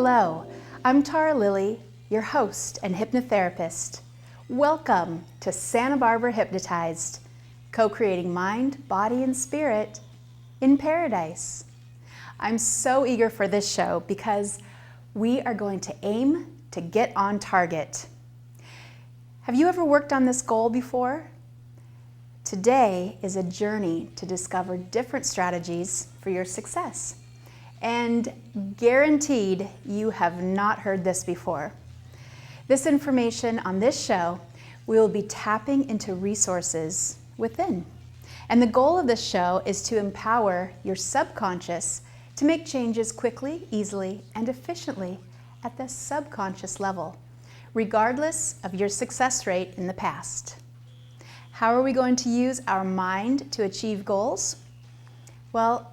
Hello, I'm Lilley, your host and hypnotherapist. Welcome to Santa Barbara Hypnotized, co-creating mind, body, and spirit in paradise. I'm so eager for this show because we are going to aim to get on target. Have you ever worked on this goal before? Today is a journey to discover different strategies for your success. And guaranteed you have not heard this before. This information on this show, we will be tapping into resources within. And the goal of this show is to empower your subconscious to make changes quickly, easily, and efficiently at the subconscious level, regardless of your success rate in the past. How are we going to use our mind to achieve goals? Well,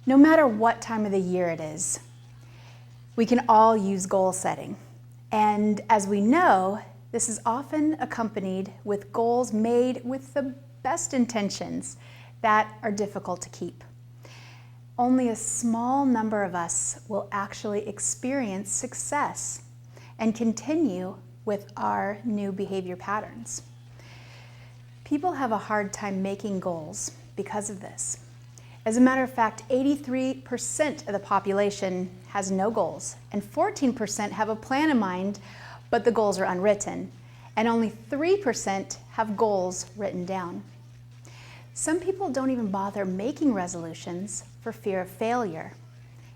no matter what time of the year it is, we can all use goal setting. And as we know, this is often accompanied with goals made with the best intentions that are difficult to keep. Only a small number of us will actually experience success and continue with our new behavior patterns. People have a hard time making goals because of this. As a matter of fact, 83% of the population has no goals, and 14% have a plan in mind, but the goals are unwritten, and only 3% have goals written down. Some people don't even bother making resolutions for fear of failure.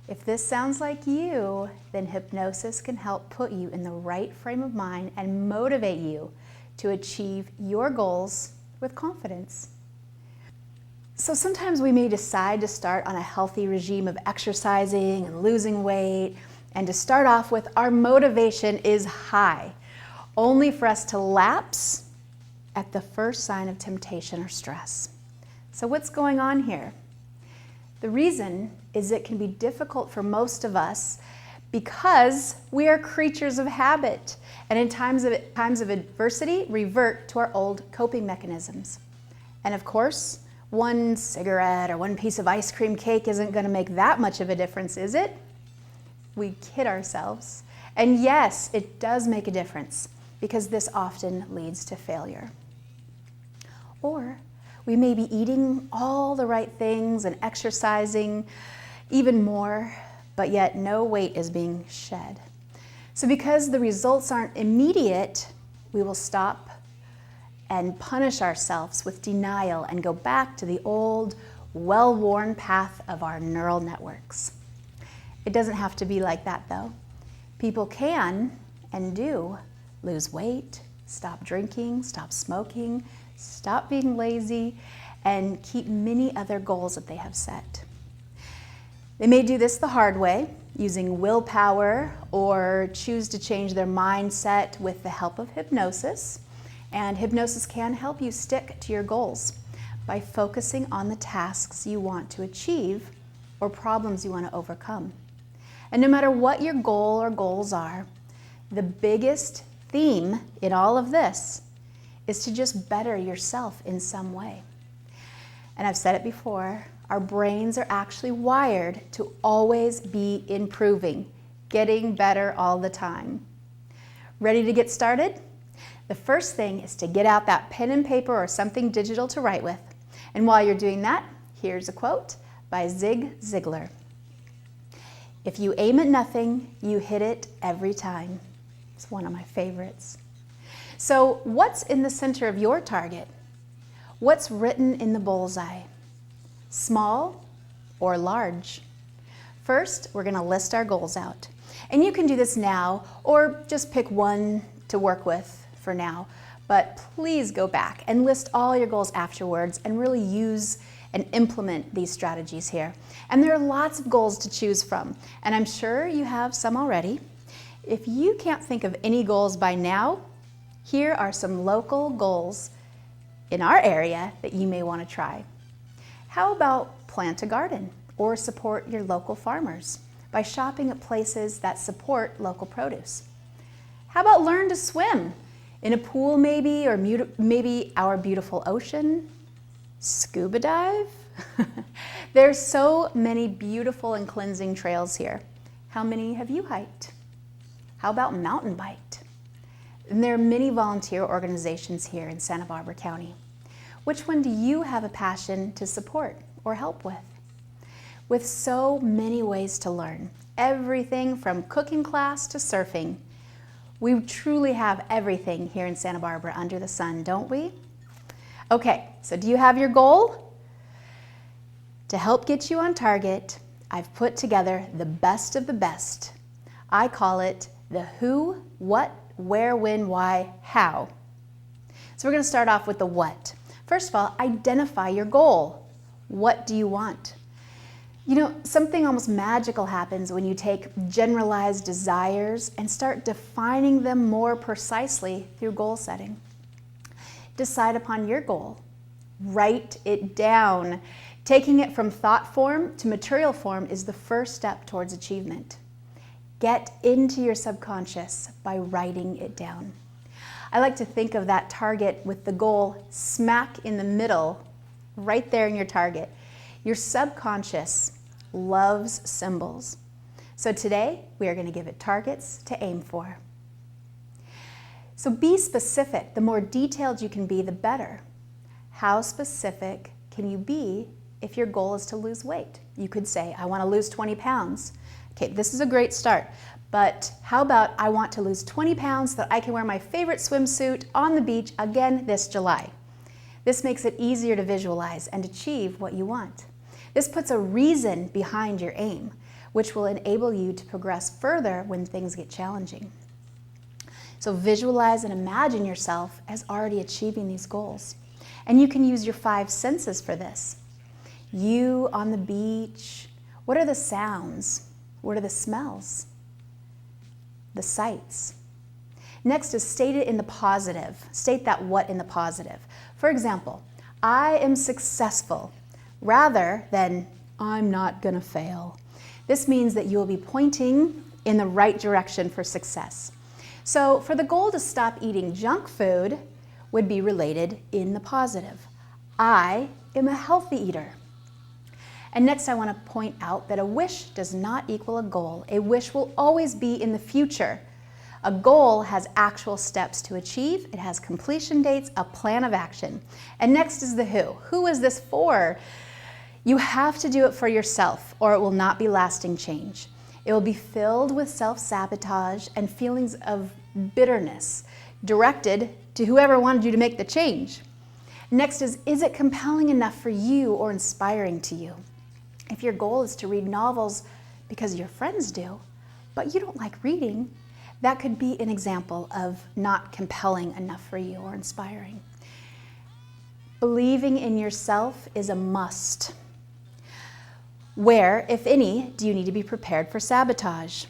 If this sounds like you, then hypnosis can help put you in the right frame of mind and motivate you to achieve your goals with confidence. So sometimes we may decide to start on a healthy regime of exercising and losing weight, and to start off with our motivation is high, only for us to lapse at the first sign of temptation or stress. So what's going on here? The reason is it can be difficult for most of us because we are creatures of habit, and in times of adversity, revert to our old coping mechanisms. And of course, one cigarette or one piece of ice cream cake isn't going to make that much of a difference, is it? We kid ourselves. And yes, it does make a difference because this often leads to failure. Or we may be eating all the right things and exercising even more, but yet no weight is being shed. So because the results aren't immediate, we will stop and punish ourselves with denial and go back to the old, well-worn path of our neural networks. It doesn't have to be like that though. People can and do lose weight, stop drinking, stop smoking, stop being lazy, and keep many other goals that they have set. They may do this the hard way, using willpower, or choose to change their mindset with the help of hypnosis. And hypnosis can help you stick to your goals by focusing on the tasks you want to achieve or problems you want to overcome. And no matter what your goal or goals are, the biggest theme in all of this is to just better yourself in some way. And I've said it before, our brains are actually wired to always be improving, getting better all the time. Ready to get started? The first thing is to get out that pen and paper or something digital to write with. And while you're doing that, here's a quote by Zig Ziglar. If you aim at nothing, you hit it every time. It's one of my favorites. So what's in the center of your target? What's written in the bullseye? Small or large? First, we're going to list our goals out. And you can do this now or just pick one to work with for now, but please go back and list all your goals afterwards and really use and implement these strategies here. And there are lots of goals to choose from, and I'm sure you have some already. If you can't think of any goals by now, here are some local goals in our area that you may want to try. How about plant a garden or support your local farmers by shopping at places that support local produce? How about learn to swim? In a pool maybe, or maybe our beautiful ocean? Scuba dive? There's so many beautiful and cleansing trails here. How many have you hiked? How about mountain biked? And there are many volunteer organizations here in Santa Barbara County. Which one do you have a passion to support or help with? With so many ways to learn, everything from cooking class to surfing, we truly have everything here in Santa Barbara under the sun, don't we? Okay, so do you have your goal? To help get you on target, I've put together the best of the best. I call it the who, what, where, when, why, how. So we're going to start off with the what. First of all, identify your goal. What do you want? You know, something almost magical happens when you take generalized desires and start defining them more precisely through goal setting. Decide upon your goal. Write it down. Taking it from thought form to material form is the first step towards achievement. Get into your subconscious by writing it down. I like to think of that target with the goal smack in the middle, right there in your target. Your subconscious loves symbols. So today, we are going to give it targets to aim for. So be specific. The more detailed you can be, the better. How specific can you be if your goal is to lose weight? You could say, I want to lose 20 pounds. Okay, this is a great start. But how about I want to lose 20 pounds so that I can wear my favorite swimsuit on the beach again this July? This makes it easier to visualize and achieve what you want. This puts a reason behind your aim, which will enable you to progress further when things get challenging. So visualize and imagine yourself as already achieving these goals. And you can use your 5 senses for this. You on the beach, what are the sounds? What are the smells? The sights. Next is state it in the positive. State that what in the positive. For example, I am successful rather than I'm not gonna fail. This means that you will be pointing in the right direction for success. So for the goal to stop eating junk food would be related in the positive. I am a healthy eater. And next I want to point out that a wish does not equal a goal. A wish will always be in the future. A goal has actual steps to achieve. It has completion dates, a plan of action. And next is the who. Who is this for? You have to do it for yourself or it will not be lasting change. It will be filled with self-sabotage and feelings of bitterness directed to whoever wanted you to make the change. Next is it compelling enough for you or inspiring to you? If your goal is to read novels because your friends do, but you don't like reading, that could be an example of not compelling enough for you or inspiring. Believing in yourself is a must. Where, if any, do you need to be prepared for sabotage?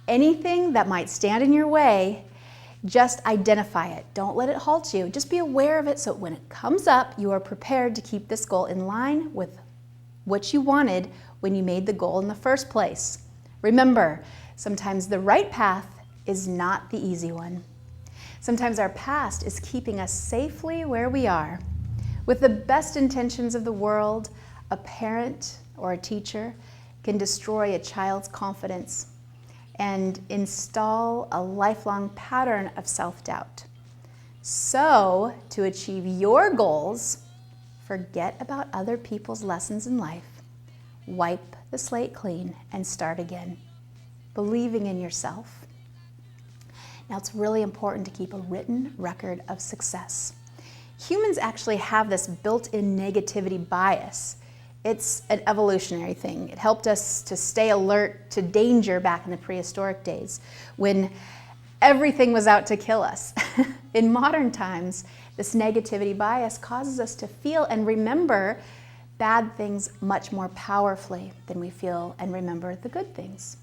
Anything that might stand in your way, just identify it. Don't let it halt you. Just be aware of it so when it comes up, you are prepared to keep this goal in line with what you wanted when you made the goal in the first place. Remember, sometimes the right path is not the easy one. Sometimes our past is keeping us safely where we are. With the best intentions of the world, a parent or a teacher can destroy a child's confidence and install a lifelong pattern of self-doubt. So, to achieve your goals, forget about other people's lessons in life. Wipe the slate clean and start again, believing in yourself. Now, it's really important to keep a written record of success. Humans actually have this built-in negativity bias. It's an evolutionary thing. It helped us to stay alert to danger back in the prehistoric days when everything was out to kill us. In modern times, this negativity bias causes us to feel and remember bad things much more powerfully than we feel and remember the good things.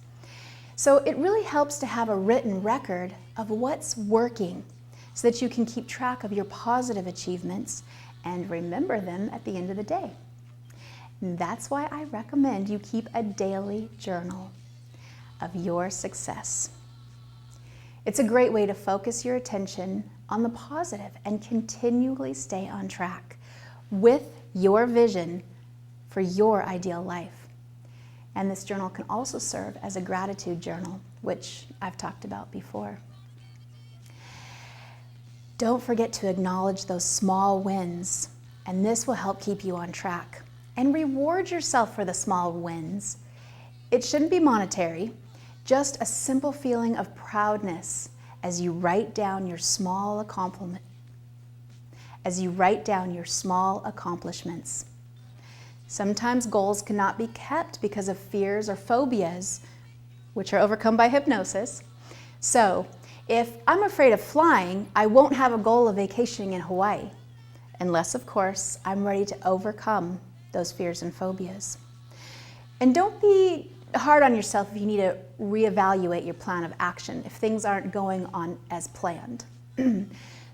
So it really helps to have a written record of what's working so that you can keep track of your positive achievements and remember them at the end of the day. And that's why I recommend you keep a daily journal of your success. It's a great way to focus your attention on the positive and continually stay on track with your vision for your ideal life. And this journal can also serve as a gratitude journal, which I've talked about before. Don't forget to acknowledge those small wins, and this will help keep you on track. And reward yourself for the small wins. It shouldn't be monetary, just a simple feeling of proudness as you write down your small accomplishments. Sometimes goals cannot be kept because of fears or phobias, which are overcome by hypnosis. So, if I'm afraid of flying, I won't have a goal of vacationing in Hawaii, unless, of course, I'm ready to overcome those fears and phobias. And don't be hard on yourself if you need to reevaluate your plan of action if things aren't going on as planned.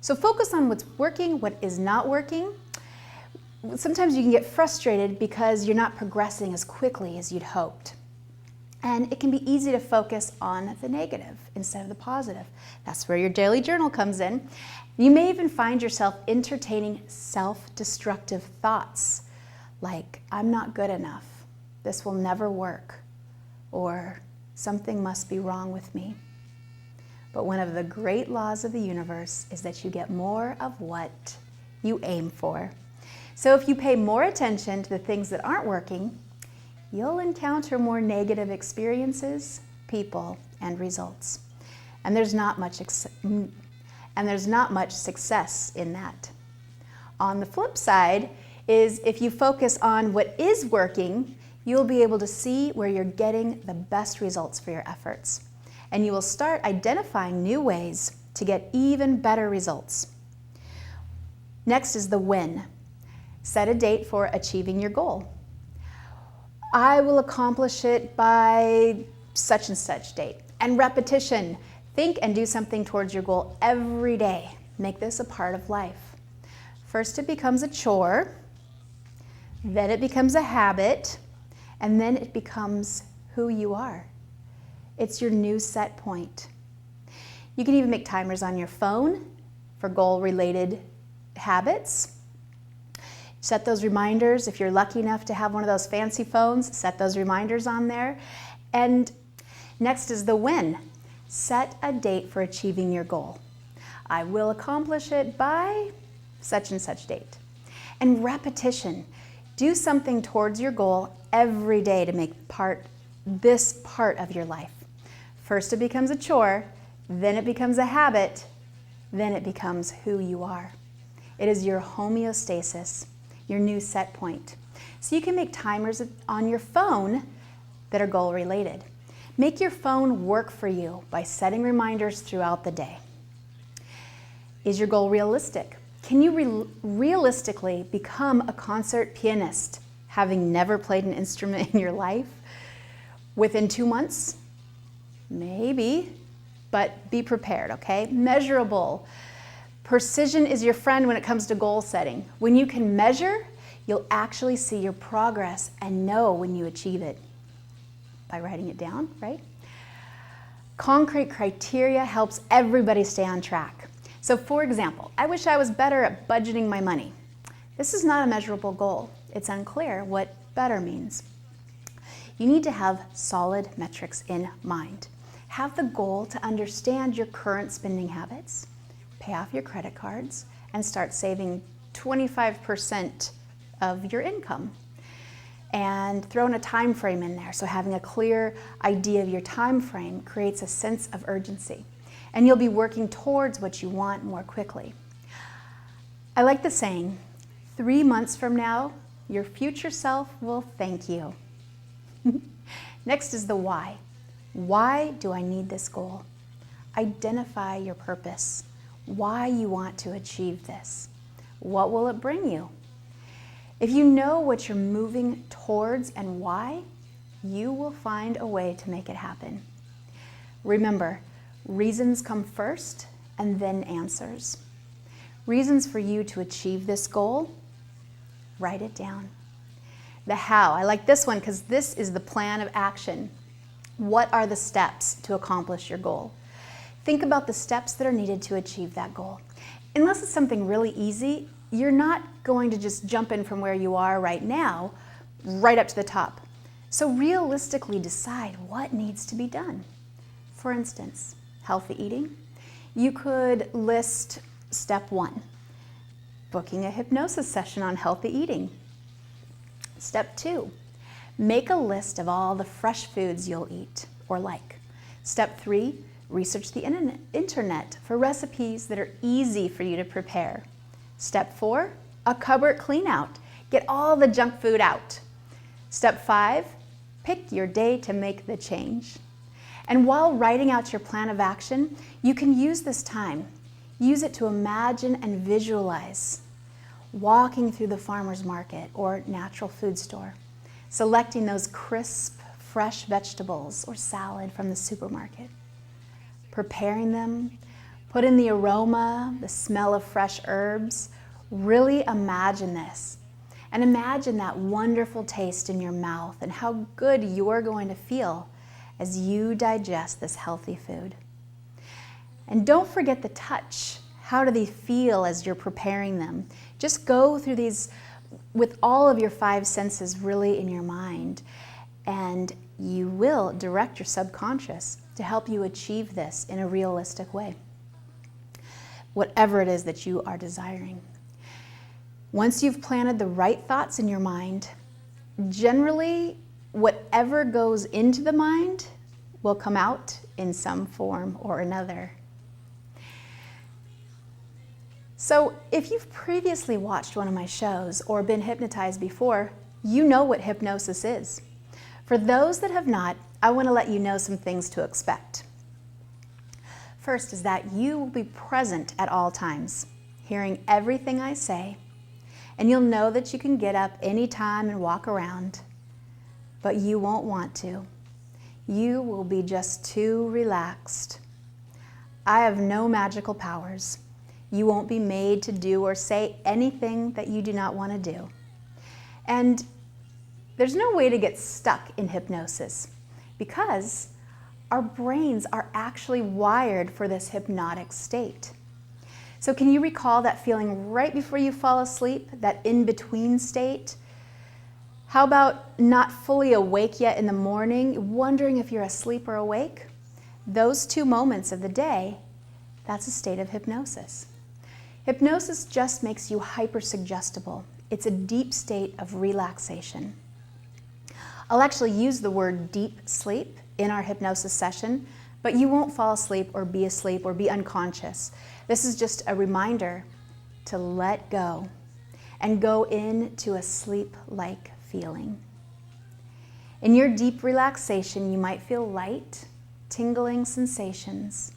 So focus on what's working, what is not working. Sometimes you can get frustrated because you're not progressing as quickly as you'd hoped. And it can be easy to focus on the negative instead of the positive. That's where your daily journal comes in. You may even find yourself entertaining self-destructive thoughts like, I'm not good enough, this will never work, or something must be wrong with me. But one of the great laws of the universe is that you get more of what you aim for. So if you pay more attention to the things that aren't working, you'll encounter more negative experiences, people, and results. And there's not much success in that. On the flip side is if you focus on what is working, you'll be able to see where you're getting the best results for your efforts. And you will start identifying new ways to get even better results. Next is the win. Set a date for achieving your goal. I will accomplish it by such and such date. And repetition. Think and do something towards your goal every day. Make this a part of life. First it becomes a chore, then it becomes a habit, and then it becomes who you are. It's your new set point. You can even make timers on your phone for goal-related habits. Set those reminders. If you're lucky enough to have one of those fancy phones, set those reminders on there. And next is the win. Set a date for achieving your goal. I will accomplish it by such and such date. And repetition. Do something towards your goal every day to make this part of your life. First it becomes a chore, then it becomes a habit, then it becomes who you are. It is your homeostasis, your new set point. So you can make timers on your phone that are goal related. Make your phone work for you by setting reminders throughout the day. Is your goal realistic? Can you realistically become a concert pianist, having never played an instrument in your life? Within 2 months? Maybe, but be prepared, okay? Measurable. Precision is your friend when it comes to goal setting. When you can measure, you'll actually see your progress and know when you achieve it. By writing it down, right? Concrete criteria helps everybody stay on track. So for example, I wish I was better at budgeting my money. This is not a measurable goal. It's unclear what better means. You need to have solid metrics in mind. Have the goal to understand your current spending habits, pay off your credit cards, and start saving 25% of your income. And throw in a time frame in there. So having a clear idea of your time frame creates a sense of urgency. And you'll be working towards what you want more quickly. I like the saying, 3 months from now, your future self will thank you. Next is the why. Why do I need this goal? Identify your purpose. Why you want to achieve this. What will it bring you? If you know what you're moving towards and why, you will find a way to make it happen. Remember, reasons come first and then answers. Reasons for you to achieve this goal, write it down. The how, I like this one because this is the plan of action. What are the steps to accomplish your goal? Think about the steps that are needed to achieve that goal. Unless it's something really easy, you're not going to just jump in from where you are right now, right up to the top. So realistically decide what needs to be done. For instance, healthy eating. You could list step 1, booking a hypnosis session on healthy eating. Step 2, make a list of all the fresh foods you'll eat or like. Step 3, research the internet for recipes that are easy for you to prepare. Step 4, a cupboard clean out. Get all the junk food out. Step 5, pick your day to make the change. And while writing out your plan of action, you can use this time. Use it to imagine and visualize walking through the farmer's market or natural food store, selecting those crisp, fresh vegetables or salad from the supermarket, preparing them, put in the aroma, the smell of fresh herbs. Really imagine this. And imagine that wonderful taste in your mouth and how good you're going to feel as you digest this healthy food. And don't forget the touch. How do they feel as you're preparing them? Just go through these with all of your 5 senses really in your mind, and you will direct your subconscious to help you achieve this in a realistic way, whatever it is that you are desiring. Once you've planted the right thoughts in your mind, generally whatever goes into the mind will come out in some form or another. So if you've previously watched one of my shows or been hypnotized before, you know what hypnosis is. For those that have not, I want to let you know some things to expect. First is that you will be present at all times, hearing everything I say, and you'll know that you can get up anytime and walk around, but you won't want to. You will be just too relaxed. I have no magical powers. You won't be made to do or say anything that you do not want to do. And there's no way to get stuck in hypnosis because our brains are actually wired for this hypnotic state. So can you recall that feeling right before you fall asleep, that in-between state? How about not fully awake yet in the morning, wondering if you're asleep or awake? Those 2 moments of the day, that's a state of hypnosis. Hypnosis just makes you hyper-suggestible. It's a deep state of relaxation. I'll actually use the word deep sleep in our hypnosis session, but you won't fall asleep or be unconscious. This is just a reminder to let go and go into a sleep-like feeling. In your deep relaxation, you might feel light, tingling sensations,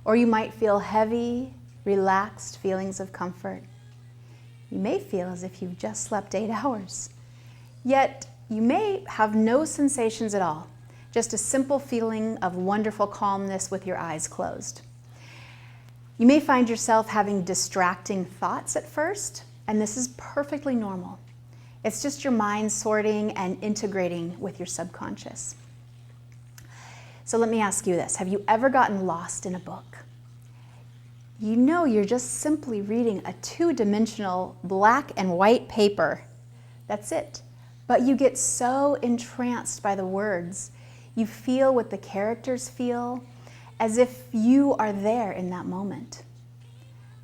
or you might feel heavy, relaxed feelings of comfort. You may feel as if you've just slept 8 hours. Yet, you may have no sensations at all, just a simple feeling of wonderful calmness with your eyes closed. You may find yourself having distracting thoughts at first, and this is perfectly normal. It's just your mind sorting and integrating with your subconscious. So let me ask you this. Have you ever gotten lost in a book? You know you're just simply reading a 2-dimensional black and white paper. That's it. But you get so entranced by the words. You feel what the characters feel, as if you are there in that moment.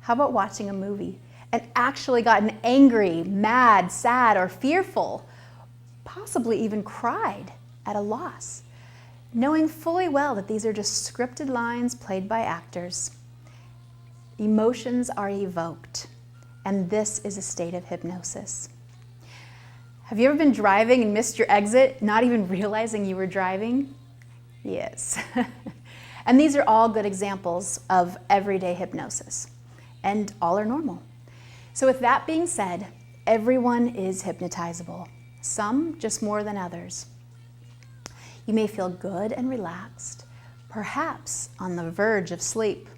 How about watching a movie and actually gotten angry, mad, sad, or fearful, possibly even cried at a loss, knowing fully well that these are just scripted lines played by actors? Emotions are evoked, and this is a state of hypnosis. Have you ever been driving and missed your exit, not even realizing you were driving? Yes. And these are all good examples of everyday hypnosis, and all are normal. So with that being said, everyone is hypnotizable, some just more than others. You may feel good and relaxed, perhaps on the verge of sleep.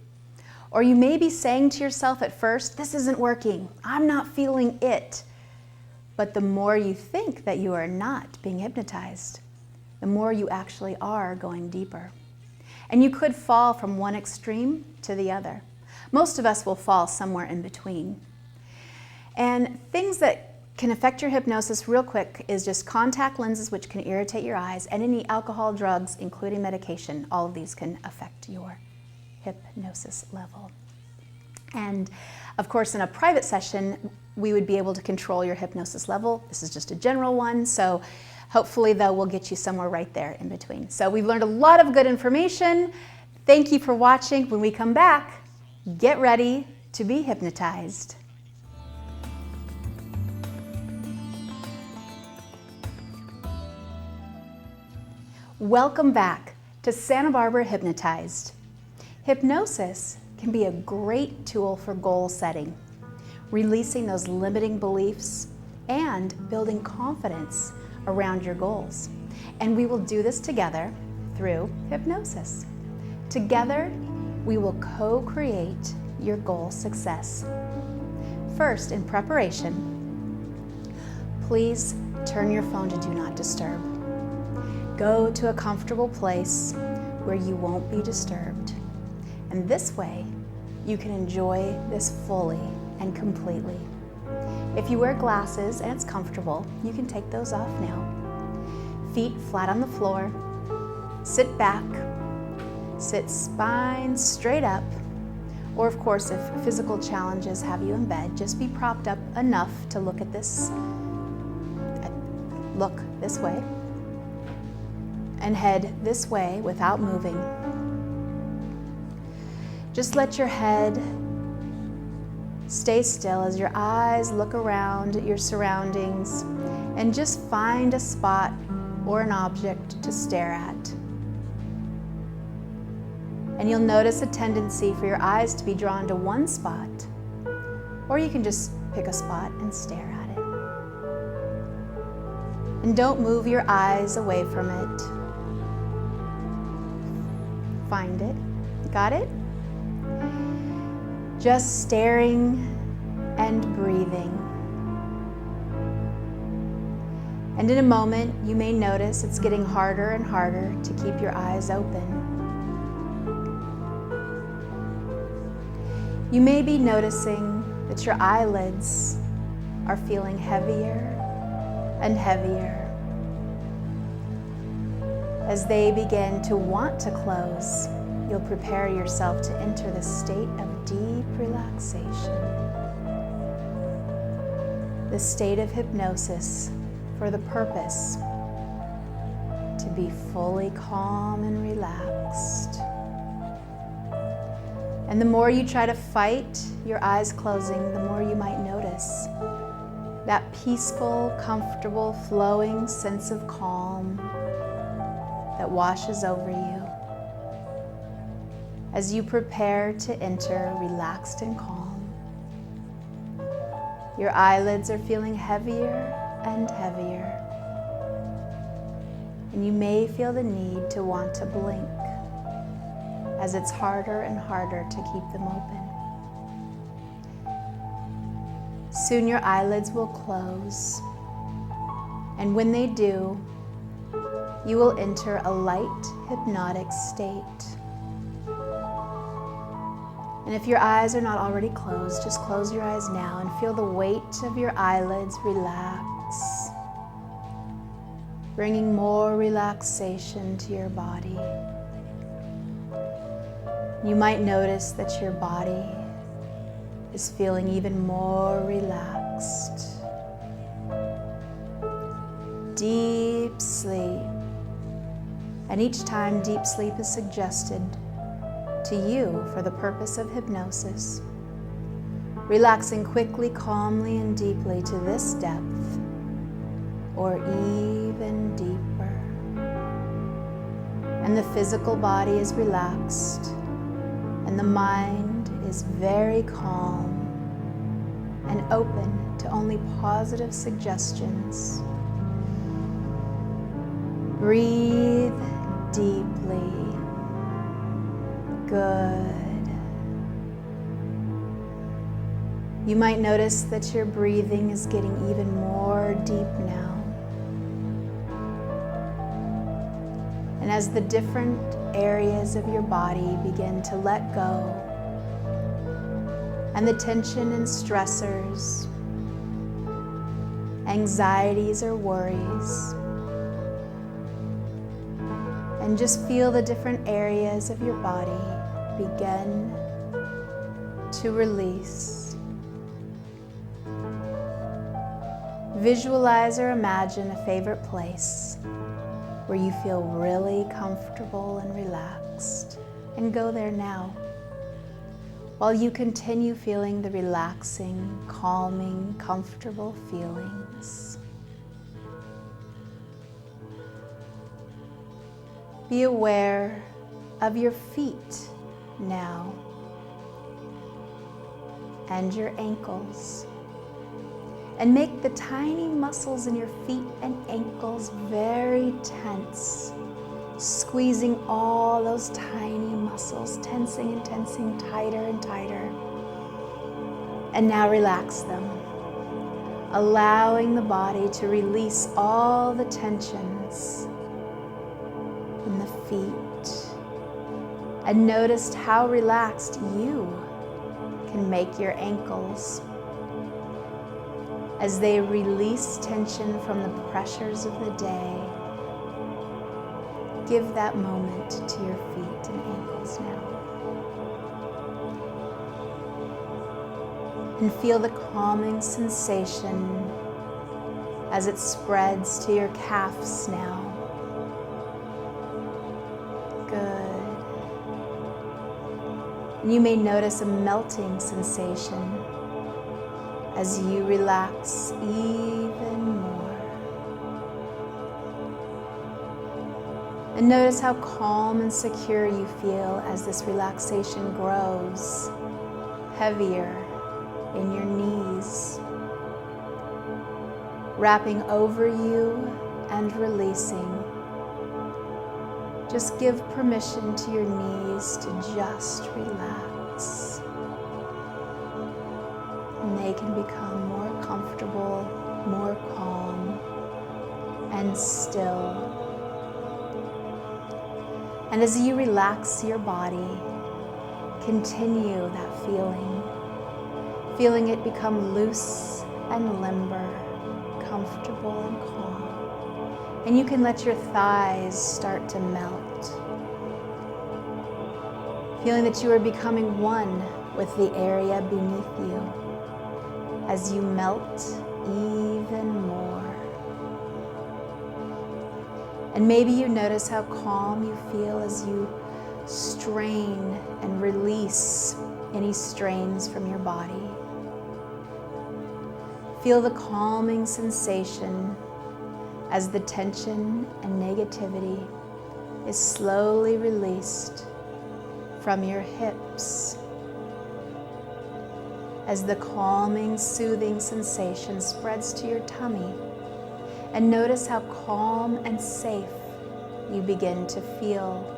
Or you may be saying to yourself at first, this isn't working, I'm not feeling it. But the more you think that you are not being hypnotized, the more you actually are going deeper. And you could fall from one extreme to the other. Most of us will fall somewhere in between. And things that can affect your hypnosis real quick is just contact lenses, which can irritate your eyes, and any alcohol, drugs, including medication. All of these can affect your hypnosis level. And of course, in a private session, we would be able to control your hypnosis level. This is just a general one, so hopefully though we'll get you somewhere right there in between. So we've learned a lot of good information. Thank you for watching. When we come back, get ready to be hypnotized. Welcome back to Santa Barbara Hypnotized. Hypnosis can be a great tool for goal setting, releasing those limiting beliefs and building confidence around your goals. And we will do this together through hypnosis. Together, we will co-create your goal success. First, in preparation, please turn your phone to Do Not Disturb. Go to a comfortable place where you won't be disturbed. And this way, you can enjoy this fully and completely. If you wear glasses and it's comfortable, you can take those off now. Feet flat on the floor. Sit back. Sit spine straight up. Or of course, if physical challenges have you in bed, just be propped up enough to look this way and head this way without moving. Just let your head stay still as your eyes look around at your surroundings and just find a spot or an object to stare at. And you'll notice a tendency for your eyes to be drawn to one spot, or you can just pick a spot and stare at it. And don't move your eyes away from it. Find it. Got it? Just staring and breathing. And in a moment, you may notice it's getting harder and harder to keep your eyes open. You may be noticing that your eyelids are feeling heavier and heavier as they begin to want to close. You'll prepare yourself to enter the state of deep relaxation, the state of hypnosis for the purpose to be fully calm and relaxed. And the more you try to fight your eyes closing, the more you might notice that peaceful, comfortable, flowing sense of calm that washes over you as you prepare to enter relaxed and calm. Your eyelids are feeling heavier and heavier, and you may feel the need to want to blink as it's harder and harder to keep them open. Soon your eyelids will close, and when they do, you will enter a light hypnotic state. And if your eyes are not already closed, just close your eyes now and feel the weight of your eyelids relax, bringing more relaxation to your body. You might notice that your body is feeling even more relaxed. Deep sleep. And each time deep sleep is suggested to you for the purpose of hypnosis, relaxing quickly, calmly, and deeply to this depth, or even deeper. And the physical body is relaxed, and the mind is very calm and open to only positive suggestions. Breathe deeply. Good. You might notice that your breathing is getting even more deep now. And as the different areas of your body begin to let go, and the tension and stressors anxieties or worries. And just feel the different areas of your body begin to release. Visualize or imagine a favorite place where you feel really comfortable and relaxed, and go there now, while you continue feeling the relaxing, calming, comfortable feelings. Be aware of your feet now and your ankles, and make the tiny muscles in your feet and ankles very tense, squeezing all those tiny muscles, tensing and tensing tighter and tighter. And now relax them, allowing the body to release all the tensions in the feet. And notice how relaxed you can make your ankles as they release tension from the pressures of the day. Give that moment to your feet and ankles now. And feel the calming sensation as it spreads to your calves now. Good. And you may notice a melting sensation as you relax even more. And notice how calm and secure you feel as this relaxation grows heavier in your knees, wrapping over you and releasing. Just give permission to your knees to just relax. And they can become more comfortable, more calm, and still. And as you relax your body, continue that feeling it become loose and limber, comfortable and calm. And you can let your thighs start to melt, feeling that you are becoming one with the area beneath you as you melt even more. And maybe you notice how calm you feel as you strain and release any strains from your body. Feel the calming sensation as the tension and negativity is slowly released from your hips, as the calming, soothing sensation spreads to your tummy. And notice how calm and safe you begin to feel.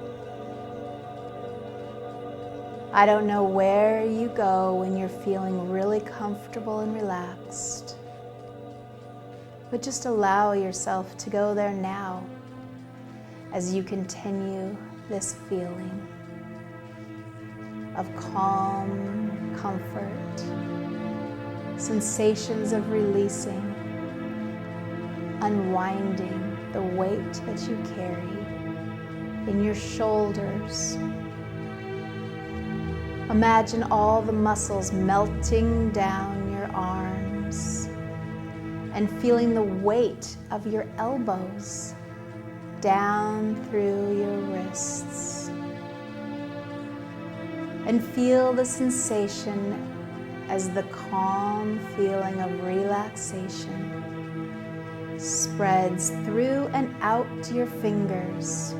I don't know where you go when you're feeling really comfortable and relaxed, but just allow yourself to go there now as you continue this feeling of calm, comfort, sensations of releasing, unwinding the weight that you carry in your shoulders. Imagine all the muscles melting down your arms and feeling the weight of your elbows down through your wrists. And feel the sensation as the calm feeling of relaxation spreads through and out your fingers,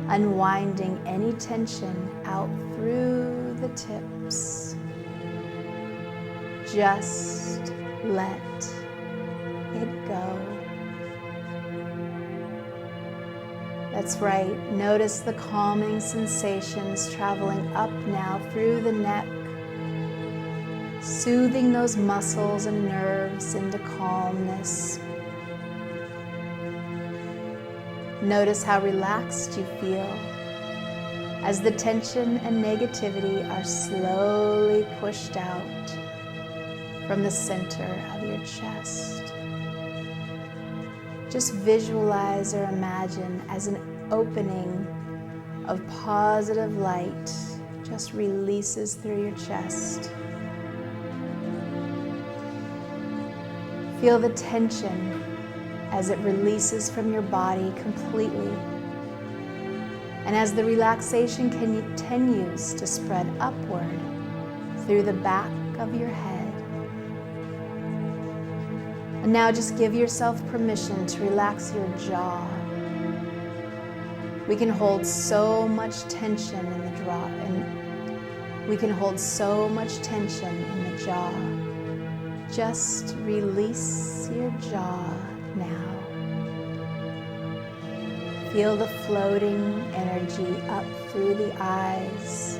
unwinding any tension out through the tips. Just let it go. That's right. Notice the calming sensations traveling up now through the neck, soothing those muscles and nerves into calmness. Notice how relaxed you feel as the tension and negativity are slowly pushed out from the center of your chest. Just visualize or imagine as an opening of positive light just releases through your chest. Feel the tension as it releases from your body completely. And as the relaxation continues to spread upward through the back of your head. And now just give yourself permission to relax your jaw. We can hold so much tension in the jaw, and we can hold so much tension in the jaw. Just release your jaw now. Feel the floating energy up through the eyes.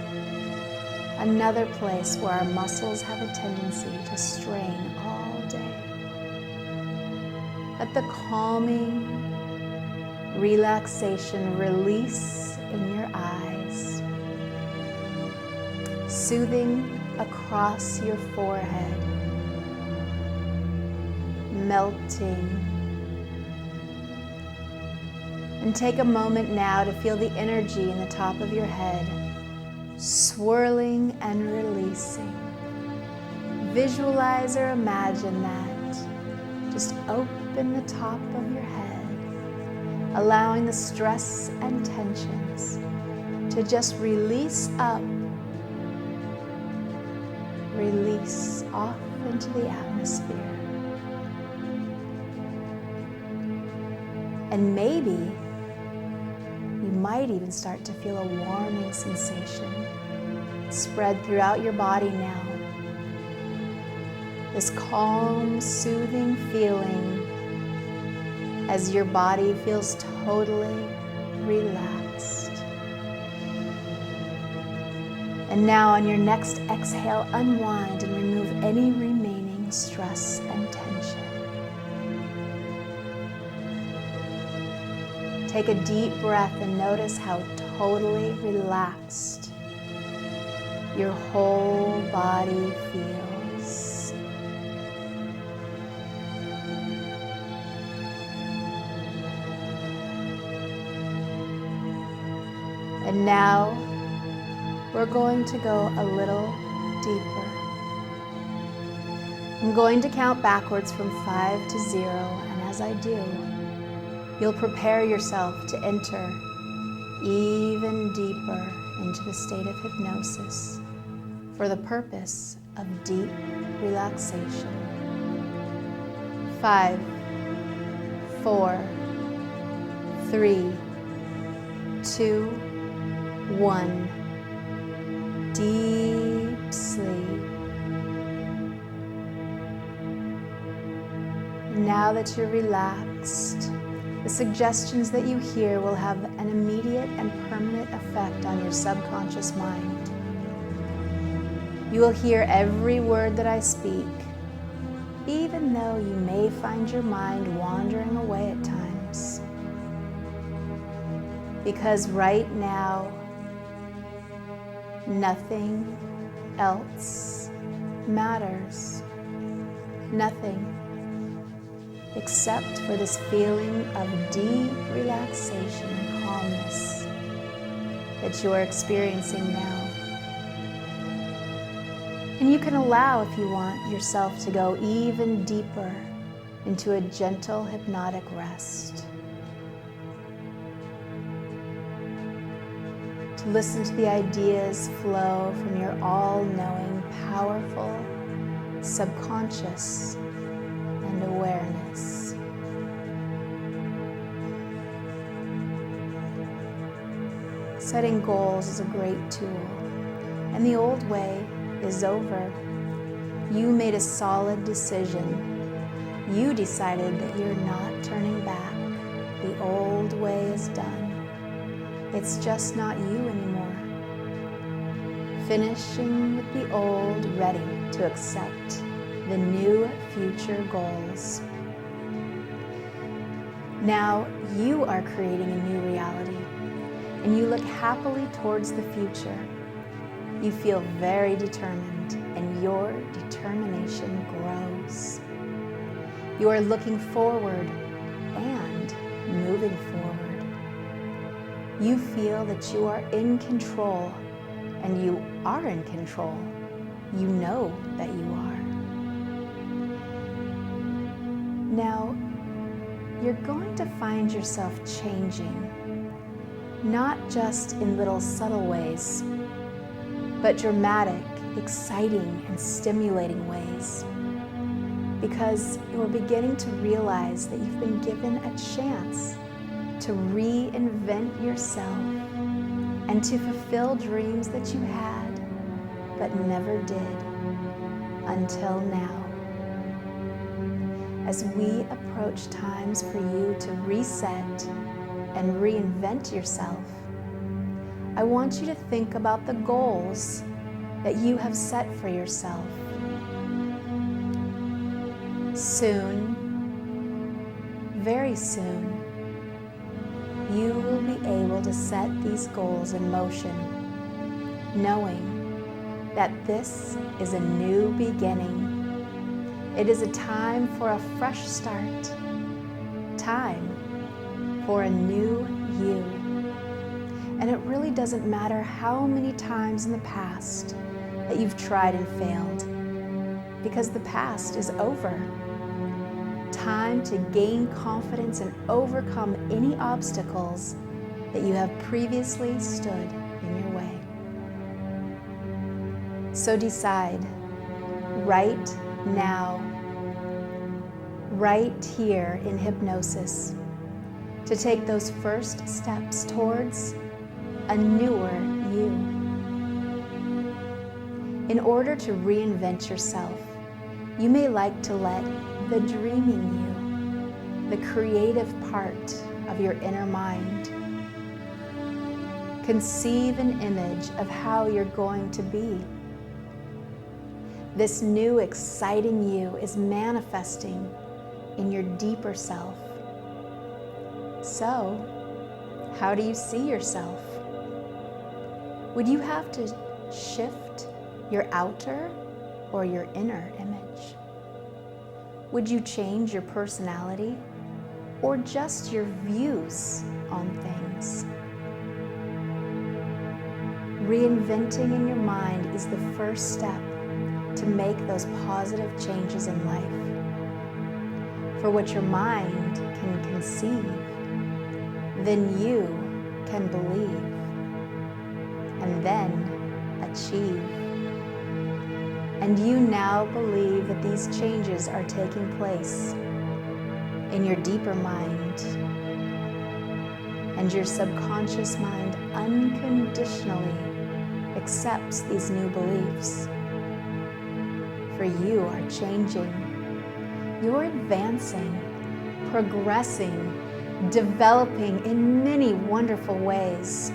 Another place where our muscles have a tendency to strain all day. Let the calming relaxation release in your eyes, soothing across your forehead, melting. And take a moment now to feel the energy in the top of your head, swirling and releasing. Visualize or imagine that. Just open the top of your head, allowing the stress and tensions to just release up, release off into the atmosphere. And maybe you might even start to feel a warming sensation spread throughout your body now. This calm, soothing feeling as your body feels totally relaxed. And now on your next exhale, unwind and remove any remaining stress and tension. Take a deep breath and notice how totally relaxed your whole body feels. And now we're going to go a little deeper. I'm going to count backwards from 5 to 0, and as I do, you'll prepare yourself to enter even deeper into the state of hypnosis for the purpose of deep relaxation. 5, 4, 3, 2, 1. Deep sleep. Now that you're relaxed, the suggestions that you hear will have an immediate and permanent effect on your subconscious mind. You will hear every word that I speak, even though you may find your mind wandering away at times. Because right now, nothing else matters. Nothing. Except for this feeling of deep relaxation and calmness that you're experiencing now. And you can allow, if you want, yourself to go even deeper into a gentle hypnotic rest. To listen to the ideas flow from your all-knowing, powerful subconscious and awareness. Setting goals is a great tool, and the old way is over. You made a solid decision. You decided that you're not turning back. The old way is done. It's just not you anymore. Finishing with the old, ready to accept the new future goals. Now you are creating a new reality, and you look happily towards the future. You feel very determined. and your determination grows. You are looking forward and moving forward. You feel that you are in control, and you are in control. You know that you are. Now, you're going to find yourself changing, not just in little subtle ways, but dramatic, exciting, and stimulating ways. Because you're beginning to realize that you've been given a chance to reinvent yourself and to fulfill dreams that you had but never did until now. As we approach times for you to reset and reinvent yourself, I want you to think about the goals that you have set for yourself. Soon, very soon, you will be able to set these goals in motion, knowing that this is a new beginning. It is a time for a fresh start, time for a new you. And it really doesn't matter how many times in the past that you've tried and failed, because the past is over. Time to gain confidence and overcome any obstacles that you have previously stood in your way. So decide right now, right here in hypnosis, to take those first steps towards a newer you. In order to reinvent yourself, you may like to let the dreaming you, the creative part of your inner mind, conceive an image of how you're going to be. This new exciting you is manifesting in your deeper self. So, how do you see yourself? Would you have to shift your outer or your inner image? Would you change your personality or just your views on things? Reinventing in your mind is the first step to make those positive changes in life. For what your mind can conceive, then you can believe, and then achieve. And you now believe that these changes are taking place in your deeper mind, and your subconscious mind unconditionally accepts these new beliefs. For you are changing. You're advancing, progressing, developing in many wonderful ways.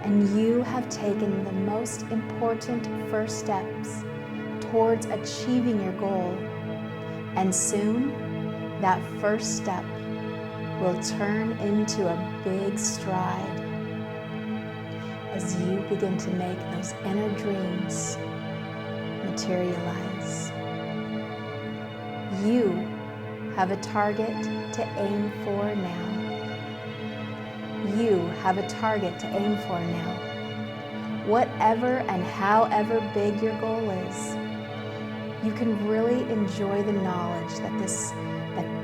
And you have taken the most important first steps towards achieving your goal. And soon, that first step will turn into a big stride as you begin to make those inner dreams materialize. You have a target to aim for now. You have a target to aim for now. Whatever and however big your goal is, you can really enjoy the knowledge that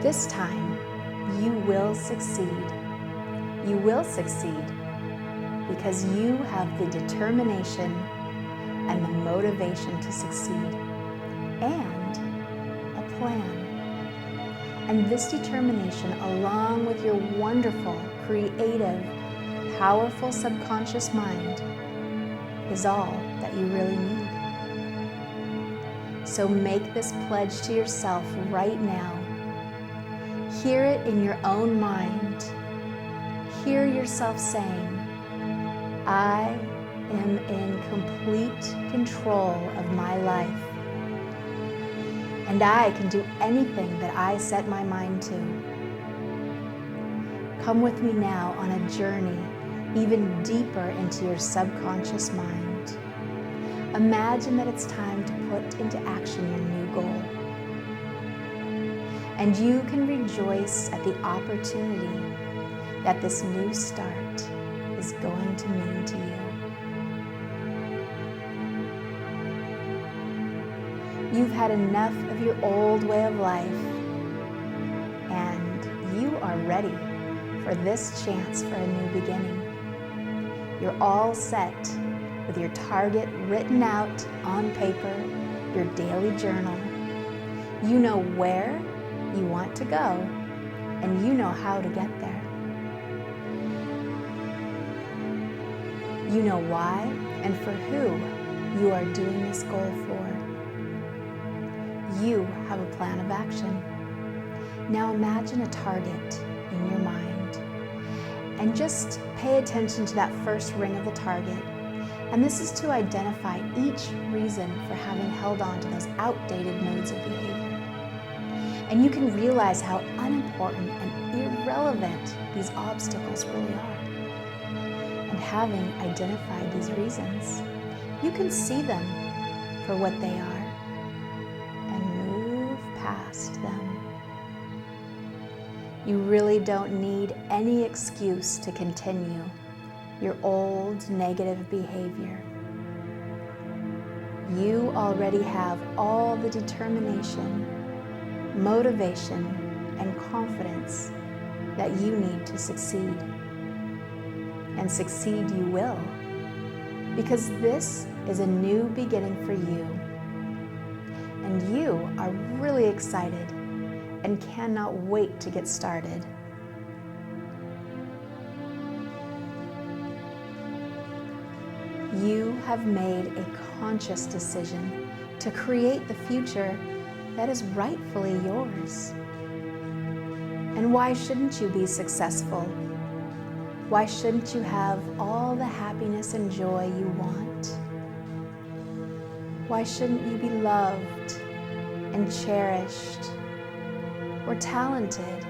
this time you will succeed. You will succeed because you have the determination and the motivation to succeed, and a plan. And this determination, along with your wonderful, creative, powerful subconscious mind, is all that you really need. So make this pledge to yourself right now. Hear it in your own mind. Hear yourself saying, I am in complete control of my life, and I can do anything that I set my mind to. Come with me now on a journey even deeper into your subconscious mind, imagine that it's time to put into action your new goal. And you can rejoice at the opportunity that this new start is going to mean to you. You've had enough of your old way of life, and you are ready for this chance for a new beginning. You're all set with your target written out on paper, your daily journal. You know where you want to go, and you know how to get there. You know why and for who you are doing this goal for. You have a plan of action. Now imagine a target in your mind, and just pay attention to that first ring of the target. And this is to identify each reason for having held on to those outdated modes of behavior. And you can realize how unimportant and irrelevant these obstacles really are. And having identified these reasons, you can see them for what they are and move past them. You really don't need any excuse to continue your old negative behavior. You already have all the determination, motivation, and confidence that you need to succeed. And succeed you will, because this is a new beginning for you. And you are really excited and cannot wait to get started. You have made a conscious decision to create the future that is rightfully yours. And why shouldn't you be successful? Why shouldn't you have all the happiness and joy you want? Why shouldn't you be loved and cherished or talented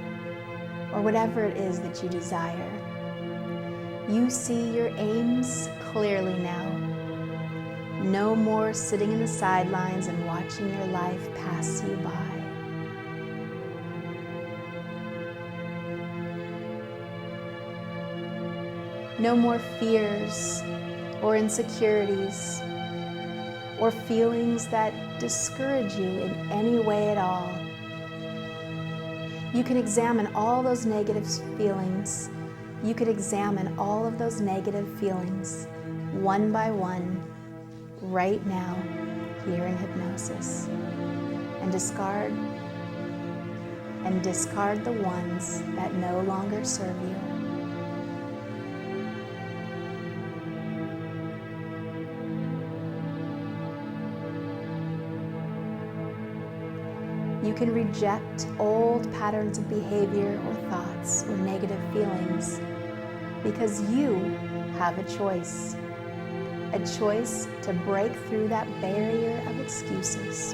or whatever it is that you desire? You see your aims clearly now. No more sitting in the sidelines and watching your life pass you by. No more fears or insecurities or feelings that discourage you in any way at all. You can examine all those negative feelings. You could examine all of those negative feelings one by one right now here in hypnosis, and discard the ones that no longer serve you. You can reject old patterns of behavior or thoughts or negative feelings because you have a choice to break through that barrier of excuses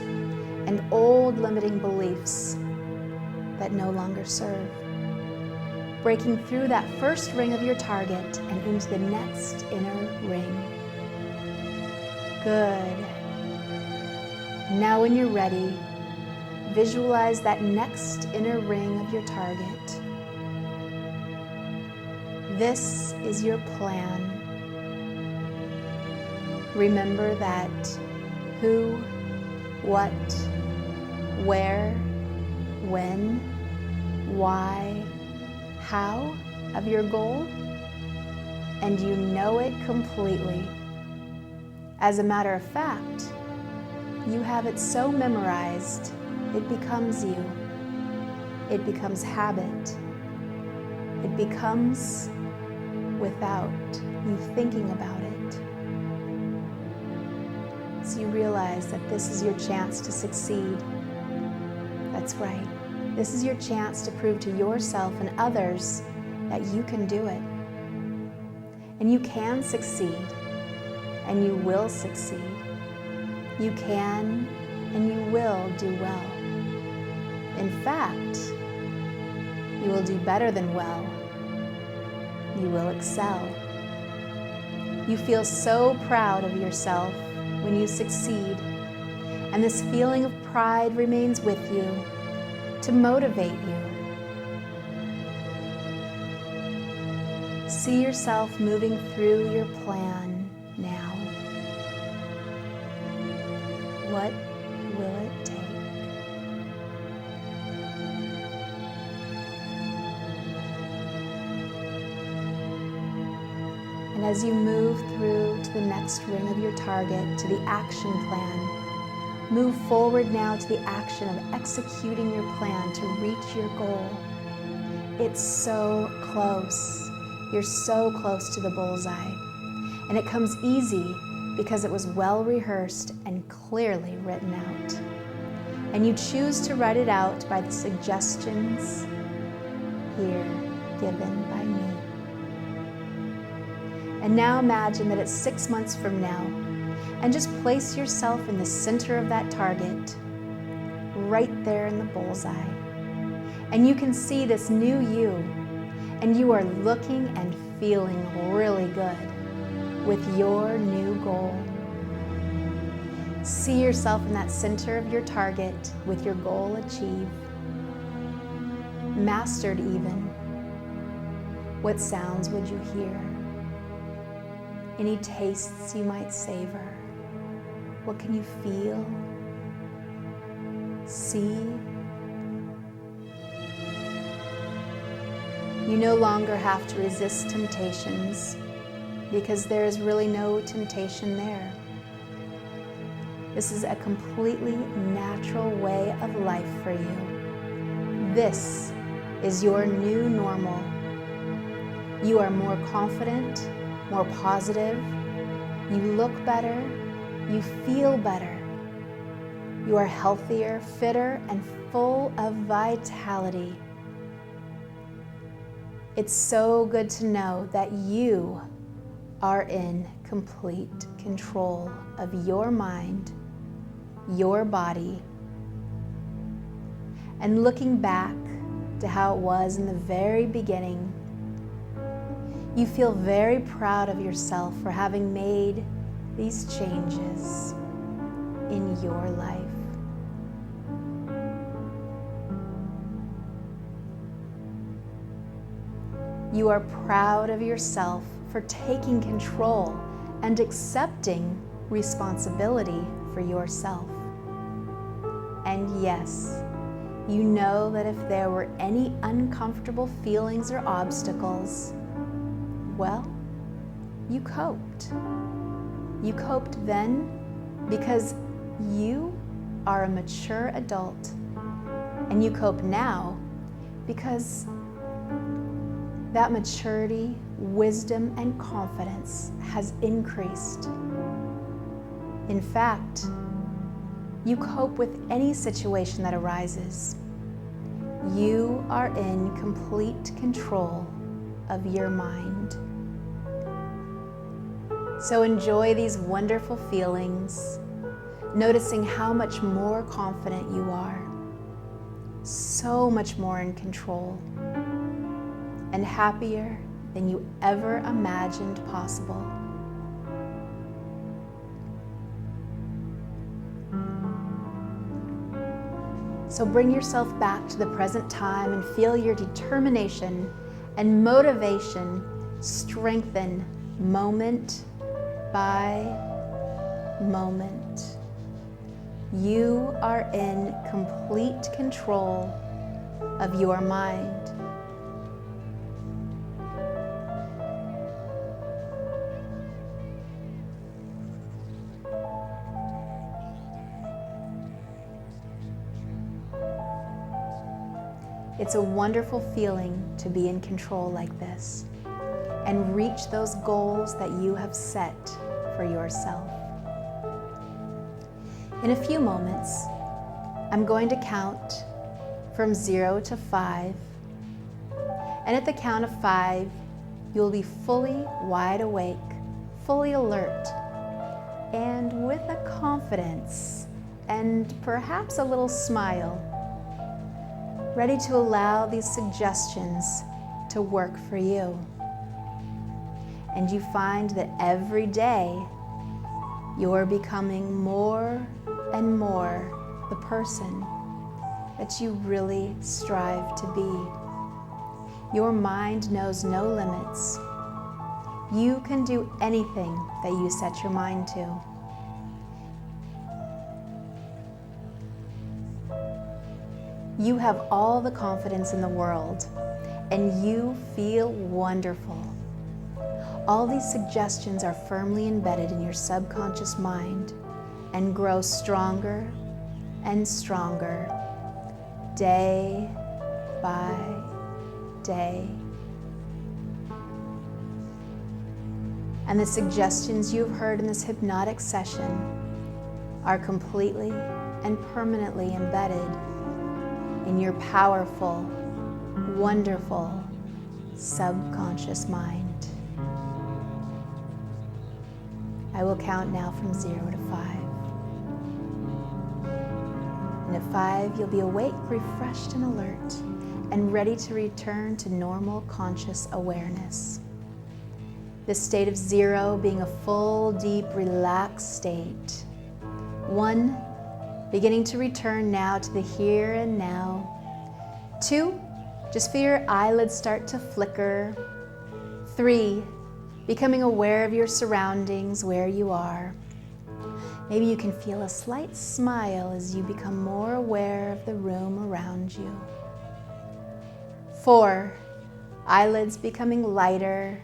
and old limiting beliefs that no longer serve. Breaking through that first ring of your target and into the next inner ring. Good. Now when you're ready, visualize that next inner ring of your target. This is your plan. Remember that who, what, where, when, why, how of your goal, and you know it completely. As a matter of fact, you have it so memorized, it becomes you. It becomes habit. It becomes without you thinking about it. So you realize that this is your chance to succeed. That's right. This is your chance to prove to yourself and others that you can do it. And you can succeed, and you will succeed. You can and you will do well. In fact, you will do better than well. You will excel. You feel so proud of yourself when you succeed, and this feeling of pride remains with you to motivate you. See yourself moving through your plan now. What will it take? And as you move through to the next ring of your target, to the action plan, move forward now to the action of executing your plan to reach your goal. It's so close. You're so close to the bullseye. And it comes easy because it was well rehearsed and clearly written out. And you choose to write it out by the suggestions here given by me. And now imagine that it's 6 months from now, and just place yourself in the center of that target, right there in the bullseye. And you can see this new you, and you are looking and feeling really good with your new goal. See yourself in that center of your target with your goal achieved, mastered even. What sounds would you hear? Any tastes you might savor? What can you feel? See? You no longer have to resist temptations because there is really no temptation there. This is a completely natural way of life for you. This is your new normal. You are more confident, more positive, you look better, you feel better. You are healthier, fitter, and full of vitality. It's so good to know that you are in complete control of your mind, your body. And looking back to how it was in the very beginning, you feel very proud of yourself for having made these changes in your life. You are proud of yourself for taking control and accepting responsibility for yourself. And yes, you know that if there were any uncomfortable feelings or obstacles, well, you coped. You coped then because you are a mature adult, and you cope now because that maturity, wisdom, and confidence has increased. In fact, you cope with any situation that arises. You are in complete control of your mind. So enjoy these wonderful feelings, noticing how much more confident you are, so much more in control, and happier than you ever imagined possible. So bring yourself back to the present time and feel your determination and motivation strengthen moment by moment. You are in complete control of your mind. It's a wonderful feeling to be in control like this and reach those goals that you have set for yourself. In a few moments, I'm going to count from 0 to 5. And at the count of 5, you'll be fully wide awake, fully alert, and with a confidence and perhaps a little smile, ready to allow these suggestions to work for you. And you find that every day You're becoming more and more the person that you really strive to be. Your mind knows no limits. You can do anything that you set your mind to. You have all the confidence in the world, and you feel wonderful. All these suggestions are firmly embedded in your subconscious mind and grow stronger and stronger, day by day. And the suggestions you've heard in this hypnotic session are completely and permanently embedded in your powerful, wonderful subconscious mind. I will count now from 0 to 5. And at 5, you'll be awake, refreshed, and alert, and ready to return to normal conscious awareness. This state of 0 being a full, deep, relaxed state. 1, beginning to return now to the here and now. 2, just feel your eyelids start to flicker. 3, becoming aware of your surroundings, where you are. Maybe you can feel a slight smile as you become more aware of the room around you. 4, eyelids becoming lighter,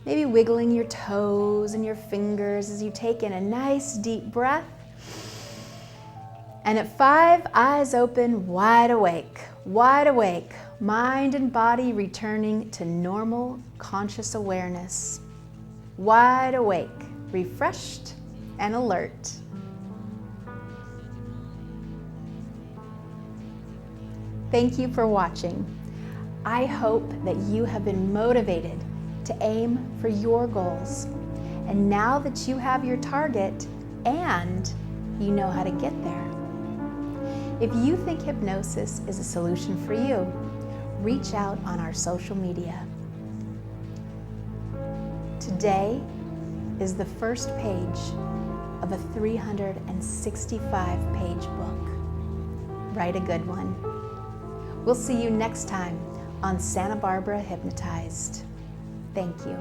maybe wiggling your toes and your fingers as you take in a nice deep breath. And at 5, eyes open, wide awake, mind and body returning to normal conscious awareness. Wide awake, refreshed, and alert. Thank you for watching. I hope that you have been motivated to aim for your goals. And now that you have your target and you know how to get there, if you think hypnosis is a solution for you, reach out on our social media. Today is the first page of a 365-page book. Write a good one. We'll see you next time on Santa Barbara Hypnotized. Thank you.